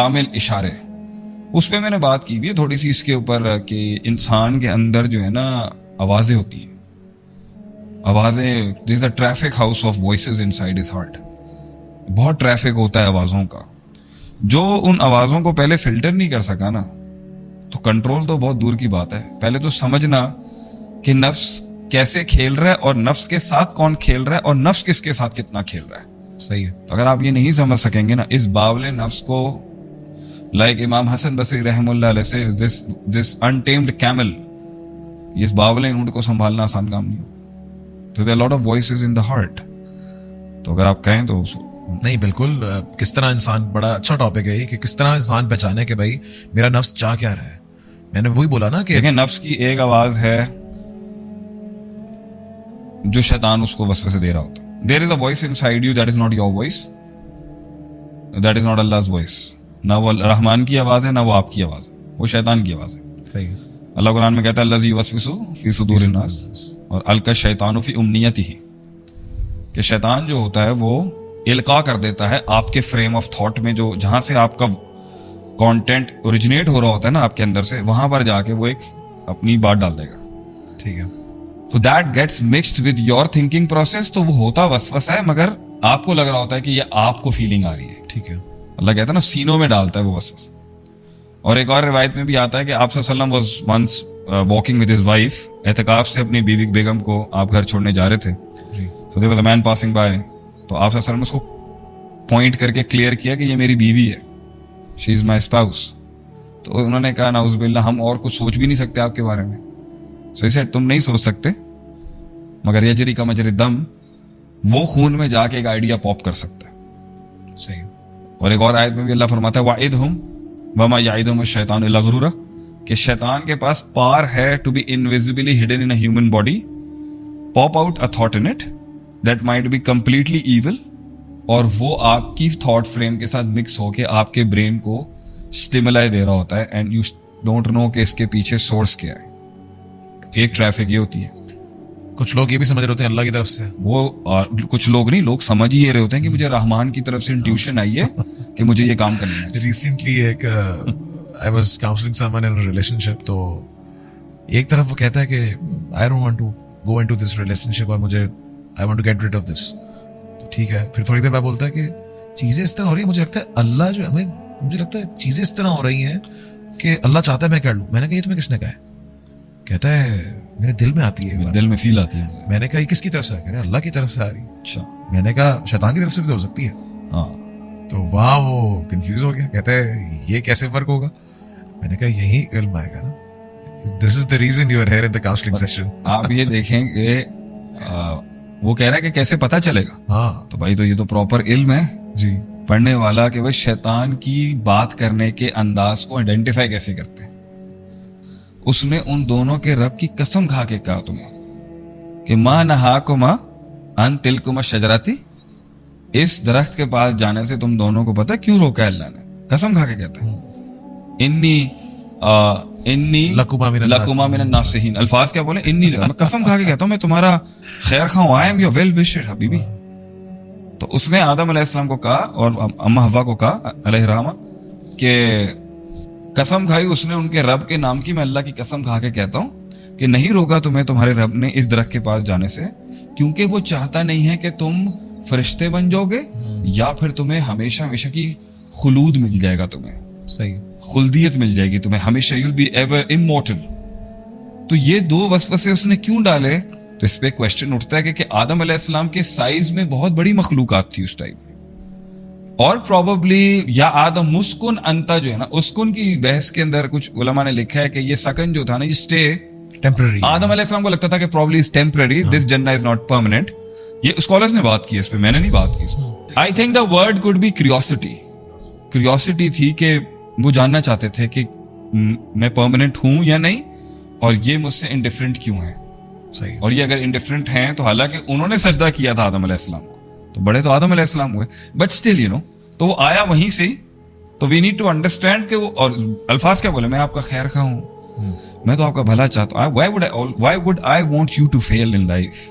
کامل اشارے, اس پہ میں نے بات کی ہوئی ہے تھوڑی سی اس کے اوپر کہ انسان کے اندر جو ہے نا آوازیں ہوتی ہیں, آوازیں, there is a traffic house of voices inside his heart, بہت ٹریفک ہوتا ہے آوازوں کا. جو ان آوازوں کو پہلے فلٹر نہیں کر سکا نا, تو کنٹرول تو بہت دور کی بات ہے. پہلے تو سمجھنا کہ نفس کیسے کھیل رہا ہے اور نفس کے ساتھ کون کھیل رہا ہے اور نفس کس کے ساتھ کتنا کھیل رہا ہے. صحیح ہے. تو اگر آپ یہ نہیں سمجھ سکیں گے نا اس باول نفس کو, لائک امام حسن بصری رحم اللہ علیہ سے, دس انٹیمڈ کیمل, اس باول اونٹ کو سنبھالنا آسان کام نہیں ہوگا. تو there are a lot of voices in the heart. تو اگر آپ کہیں تو نہیں, بالکل. کس طرح انسان, بڑا اچھا ٹاپک ہے یہ کہ کس طرح انسان پہچانے کہ بھائی میرا نفس چاہ کیا رہا ہے. میں نے وہی بولا نا کہ دیکھیں نفس کی ایک آواز ہے جو شیطان اس کو وسوسے دے رہا ہوتا ہے. There is a voice inside you that is not your voice, that is not Allah's voice. نہ وہ رحمان کی آواز ہے نہ وہ آپ کی آواز ہے, وہ شیطان کی آواز ہے. صحیح ہے. اللہ قرآن میں کہتا ہے الذی یوسوس فی صدور الناس, اور القی الشیطان فی امنیتہ, کہ شیطان جو ہوتا ہے وہ القاء کر دیتا ہے آپ کے فریم آف تھاٹ میں, جو جہاں سے آپ کا کانٹینٹ اوریجنیٹ ہو رہا ہوتا ہے نا آپ کے اندر سے, وہاں پر جا کے وہ ایک اپنی بات ڈال دے گا. ٹھیک ہے. تو that gets mixed with your thinking process, تو وہ ہوتا وسوسہ ہے مگر آپ کو لگ رہا ہوتا ہے کہ یہ آپ کو فیلنگ آ رہی ہے. ٹھیک ہے. اللہ کہتا ہے نا سینوں میں ڈالتا ہے وہ وسوسہ. اور ایک اور روایت میں بھی آتا ہے کہ آپ صلی اللہ علیہ وسلم was once walking with his wife, اعتکاف سے اپنی بیوی بیگم کو آپ گھر چھوڑنے جا رہے تھے. So there was a man passing by, تو آپ صلی اللہ علیہ وسلم اس کو پوائنٹ کر کے کلیئر کیا کہ یہ میری بیوی ہے, شی از مائی اسپاؤس. تو انہوں نے کہا نعوذ باللہ, ہم اور کچھ سوچ بھی نہیں سکتے آپ کے بارے میں. سو اسے تم نہیں سوچ سکتے مگر یجری کا مجری دم, وہ خون میں جا کے ایک آئیڈیا پاپ کر سکتا ہے. صحیح. اور ایک اور آیت میں بھی اللہ فرماتا ہے وَعِدْهُمْ وَمَا يَعِدُهُمُ الشَّيْطَانُ إِلَّا غُرُورًا, کہ شیطان کے پاس پار ہے to be invisibly hidden in a human body, pop out a thought in it that might be completely evil, اور وہ آپ کی تھاٹ فریم کے ساتھ مکس ہو کے آپ کے برین کو اسٹیمولائی دے رہا ہوتا ہے, اینڈ یو ڈونٹ نو کہ اس کے پیچھے سورس کیا ہے. ایک ٹریفک یہ ہوتی ہے. کچھ لوگ یہ بھی سمجھ رہے ہوتے ہیں اللہ کی طرف سے, وہ کچھ لوگ نہیں, لوگ سمجھ ہی رہے ہوتے ہیں کہ مجھے رحمان کی طرف سے انٹیوشن آئی ہے کہ مجھے یہ کام کرنا ہے. ریسنٹلی ایک I was counseling someone in a relationship, تو ایک طرف وہ کہتا ہے کہ I don't want to go into this relationship, اور مجھے I want to get rid of this. تو ٹھیک ہے, پھر تھوڑی دیر بعد بولتا ہے کہ چیزیں اس طرح ہو رہی ہیں, مجھے لگتا ہے اللہ جو ہے, مجھے لگتا ہے چیزیں اس طرح ہو رہی ہیں کہ اللہ چاہتا ہے میں کر لوں. میں نے کہا یہ تمہیں کس نے کہا ہے؟ کہتا ہے میرے دل میں آتی ہے, دل میں فیل آتی ہے. میں نے کہا یہ کس کی طرف سے؟ کہہ رہے اللہ کی طرف سے آ رہی ہے. اچھا. میں نے کہا شیطان کی طرف سے بھی تو ہو سکتی ہے. ہاں. تو وہاں وہ کنفیوز ہو گیا, کہتا ہے یہ کیسے فرق ہوگا؟ میں نے کہا یہی علم آئے گا نا, this is the reason you are here in the counselling session. آپ یہ دیکھیں کہ وہ کہہ رہا ہے کہ کیسے پتا چلے گا. ہاں تو بھائی تو یہ تو پراپر علم ہے جی, پڑھنے والا, کہ وہ شیطان کی بات کرنے کے انداز کو آئیڈینٹیفائی کیسے کرتے ہیں. اس نے ان دونوں کے رب کی قسم کھا کے کہا تمہیں کہ ما نہاکما ان تلکما شجراتی, اس درخت کے پاس جانے سے تم دونوں کو پتا کیوں روکا ہے اللہ نے. قسم کھا کے کہتا ہے انی لکما من الناصحین. الفاظ کیا بولے, انی, میں قسم کھا کے کہتا ہوں میں تمہارا خیر خواہ ہوں, آئی ایم یور ویل وشر حبیبی. تو اس نے آدم علیہ السلام کو کہا اور اما حوا کو کہا علیہ الرحمہ کہ قسم کھائی اس نے ان کے رب کے نام کی, میں اللہ کی قسم کھا کے کہتا ہوں کہ نہیں روکا تمہیں تمہارے رب نے اس درخت کے پاس جانے سے, کیونکہ وہ چاہتا نہیں ہے کہ تم فرشتے بن جاؤ گے یا پھر تمہیں ہمیشہ ہمیشہ کی خلود مل جائے گا, تمہیں صحیح خلدیت مل جائے گی تمہیں ہمیشہ, you'll be ever immortal. تو یہ دو وسوسے اس نے کیوں ڈالے؟ تو اس پہ کویسچن اٹھتا ہے کہ آدم علیہ السلام کے سائز میں بہت بڑی مخلوقات تھی اس ٹائم, اور پروبیبلی یا آدم مسکن انتا جو ہے نا, اسکن کی بحث کے اندر کچھ علماء نے لکھا ہے کہ یہ سکن جو تھا نا, یہ اسٹے ٹیمپرری. آدم علیہ السلام کو لگتا تھا کہ پروبیبلی از ٹیمپرری, دس جنہ از ناٹ پرماننٹ. یہ اسکالرز نے بات کی اس پہ, میں نے نہیں بات کی. I think the word could be curiosity. Curiosity تھی کہ وہ جاننا چاہتے تھے کہ میں پرماننٹ ہوں یا نہیں, اور یہ مجھ سے انڈیفرنٹ کیوں ہیں. صحیح. اور یہ اگر انڈیفرنٹ ہیں تو حالانکہ انہوں نے سجدہ کیا تھا آدم علیہ السلام کو, تو بڑے تو آدم علیہ السلام ہوئے, بٹ اسٹل یو نو, تو وہ آیا وہیں سے. تو وی نیڈ ٹو انڈرسٹینڈ کہ وہ, اور الفاظ کیا بولے, میں آپ کا خیر خواہ ہوں, میں تو آپ کا بھلا چاہتا ہوں. Why would I want you to fail in life?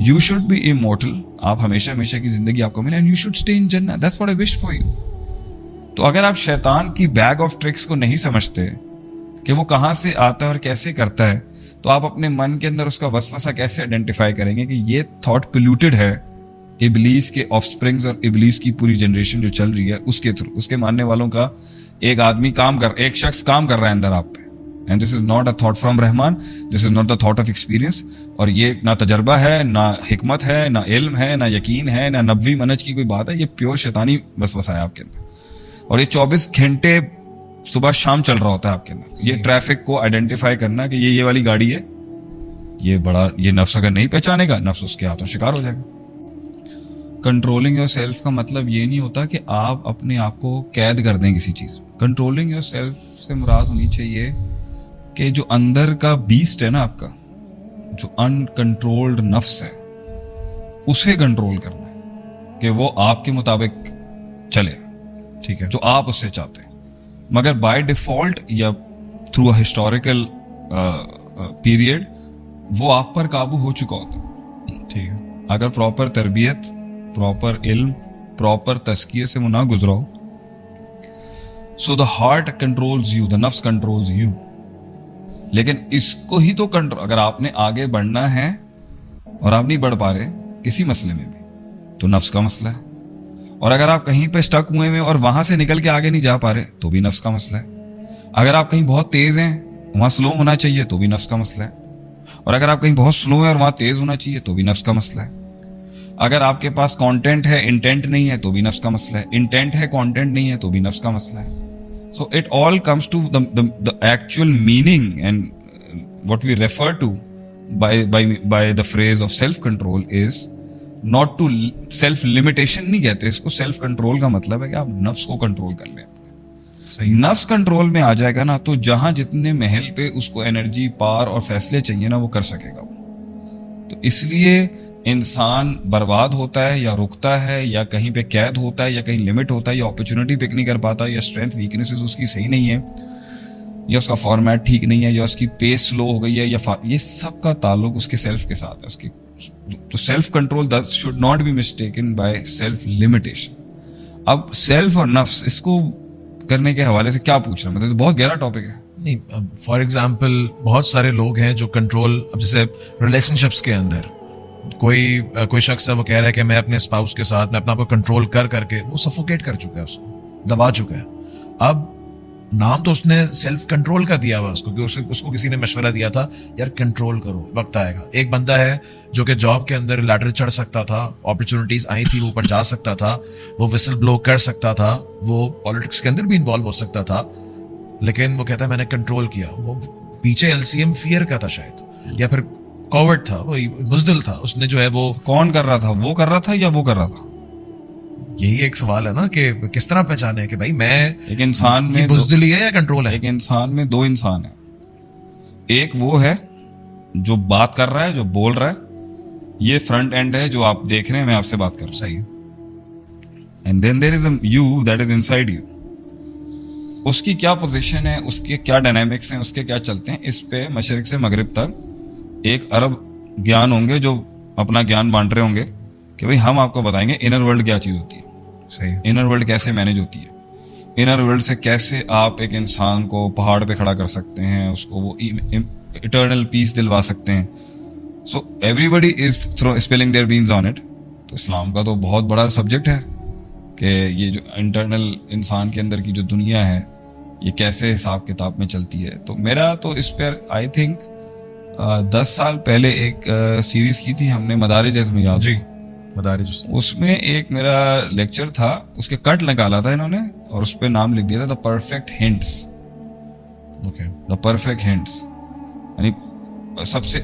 You should be immortal. آپ ہمیشہ ہمیشہ کی زندگی آپ کو ملے, and you should stay in Jannah. That's what I wish for you. تو اگر آپ شیطان کی بیگ آف ٹرکس کو نہیں سمجھتے کہ وہ کہاں سے آتا ہے اور کیسے کرتا ہے, تو آپ اپنے من کے اندر اس کا وسوسہ کیسے آئیڈینٹیفائی کریں گے کہ یہ تھاٹ پلیوٹڈ ہے ابلیس کے آف سپرنگز اور ابلیس کی پوری جنریشن جو چل رہی ہے اس کے تھرو, اس کے ماننے والوں کا ایک شخص کام کر رہا ہے اندر آپ پہ. And this is not a thought from Rahman, this is not the thought of experience. اور یہ نہ تجربہ ہے, نہ حکمت ہے, نہ علم ہے, نہ یقین ہے, نہ نبوی منہج کی کوئی بات ہے. یہ پیور شیطانی وسوسہ ہے آپ کے اندر, اور یہ 24 گھنٹے صبح شام چل رہا ہوتا ہے آپ کے اندر. یہ ٹریفک کو آئیڈینٹیفائی کرنا کہ یہ والی گاڑی ہے, یہ نفس اگر نہیں پہچانے گا, نفس اس کے ہاتھوں شکار ہو جائے گا. کنٹرولنگ یور سیلف کا مطلب یہ نہیں ہوتا کہ آپ اپنے آپ کو قید کر دیں کسی چیز. کنٹرولنگ یور سیلف سے مراد ہونی چاہیے کہ جو اندر کا بیسٹ ہے نا آپ کا, جو انکنٹرولڈ نفس ہے, اسے کنٹرول کرنا ہے کہ وہ آپ کے مطابق چلے, ٹھیک ہے, جو آپ اس سے چاہتے ہیں. مگر بائی ڈیفالٹ یا تھرو اے ہسٹوریکل پیریڈ وہ آپ پر قابو ہو چکا ہوتا ہے. ٹھیک ہے, اگر پراپر تربیت, پراپر علم, پراپر تزکیے سے وہ نہ گزرا ہو. سو دا ہارٹ کنٹرولز یو, دا نفس کنٹرولز یو. لیکن اس کو ہی تو کنٹرول, اگر آپ نے آگے بڑھنا ہے اور آپ نہیں بڑھ پا رہے کسی مسئلے میں بھی, تو نفس کا مسئلہ ہے. اور اگر آپ کہیں پہ اسٹک ہوئے ہیں اور وہاں سے نکل کے آگے نہیں جا پا رہے, تو بھی نفس کا مسئلہ ہے. اگر آپ کہیں بہت تیز ہیں, وہاں سلو ہونا چاہیے, تو بھی نفس کا مسئلہ ہے. اور اگر آپ کہیں بہت سلو ہیں اور وہاں تیز ہونا چاہیے, تو بھی نفس کا مسئلہ ہے. اگر آپ کے پاس کانٹینٹ ہے, انٹینٹ نہیں ہے, تو بھی نفس کا مسئلہ ہے. انٹینٹ ہے, کانٹینٹ نہیں ہے, تو بھی نفس کا مسئلہ ہے. So it all comes to the actual meaning, and what we refer to by the phrase of self-control is not to self-limitation. نہیں کہتے اس کو, self control کا مطلب ہے کہ آپ نفس کو کنٹرول کر لیں. نفس کنٹرول میں آ جائے گا نا, تو جہاں جتنے محل پہ اس کو انرجی, پار اور فیصلے چاہیے نا, وہ کر سکے گا وہ. تو اس لیے انسان برباد ہوتا ہے یا رکتا ہے یا کہیں پہ قید ہوتا ہے یا کہیں لمٹ ہوتا ہے یا اپرچونٹی پک نہیں کر پاتا, یا اسٹرینتھ ویکنیسز اس کی صحیح نہیں ہے, یا اس کا فارمیٹ ٹھیک نہیں ہے, یا اس کی پیس سلو ہو گئی ہے, یا یہ سب کا تعلق اس کے سیلف کے ساتھ ہے. اس کی تو self control should not be mistaken by self limitation. اب سیلف اور نفس اس کو کرنے کے حوالے سے کیا پوچھ رہا ہے, مطلب بہت گہرا ٹاپک ہے. نہیں, فار ایگزامپل بہت سارے لوگ ہیں جو کنٹرول, اب جیسے ریلیشن شپس کے اندر کوئی شخص ہے, وہ کہہ رہا ہے کہ میں اپنے اسپاؤس کے ساتھ میں اپنا آپ کو کنٹرول کر کے وہ سفوکیٹ کر چکا ہے, اس کو دبا چکا ہے. اب نام تو اس نے سیلف کنٹرول کا دیا ہوا اس کو, کہ اس کو کسی نے مشورہ دیا تھا یار کنٹرول کرو, وقت آئے گا. ایک بندہ ہے جو کہ جاب کے اندر لیڈر چڑھ سکتا تھا, اپرچونٹیز آئی تھی, وہ اوپر جا سکتا تھا, وہ وسل بلو کر سکتا تھا, وہ پالیٹکس کے اندر بھی انوالو ہو سکتا تھا, لیکن وہ کہتا ہے میں نے کنٹرول کیا. وہ پیچھے LCM فیئر کا تھا شاید, یا پھر کوورڈ تھا, وہ بزدل تھا. اس نے جو ہے وہ کون کر رہا تھا, وہ کر رہا تھا یا وہ کر رہا تھا؟ یہی ایک سوال ہے نا کہ کس طرح پہچانے کہ بھائی میں ایک انسان میں بزدلی ہے یا کنٹرول ہے. ایک انسان میں 2 انسان ہیں. ایک وہ ہے جو بات کر رہا ہے, جو بول رہا ہے, یہ فرنٹ اینڈ ہے جو آپ دیکھ رہے ہیں, میں آپ سے بات کر رہا ہوں. صحیح. And then there is you that is inside you. اس کی کیا پوزیشن ہے, اس کے کیا ڈائنامکس ہیں, اس کے کیا چلتے ہیں, اس پہ مشرق سے مغرب تک ایک ارب گیان ہوں گے جو اپنا گیان بانٹ رہے ہوں گے کہ بھئی ہم آپ کو بتائیں گے انر ورلڈ کیا چیز ہوتی ہے, صحیح, انر ورلڈ کیسے مینج ہوتی ہے, انر ورلڈ سے کیسے آپ ایک انسان کو پہاڑ پہ کھڑا کر سکتے ہیں, اس کو وہ اٹرنل پیس دلوا سکتے ہیں. سو ایوری بڈی is spilling their beans on it. تو اسلام کا تو بہت بڑا سبجیکٹ ہے کہ یہ جو انٹرنل انسان کے اندر کی جو دنیا ہے یہ کیسے حساب کتاب میں چلتی ہے. تو میرا تو اس پر آئی تھنک 10 سال پہلے ایک سیریز کی تھی ہم نے, مدارج ہے, تمہیں یاد؟ جی, مدارج. اس میں ایک میرا لیکچر تھا, اس کے کٹ نکالا تھا انہوں نے اور اس پہ نام لکھ دیا تھا the perfect hints. Okay, the perfect hints, یعنی سب سے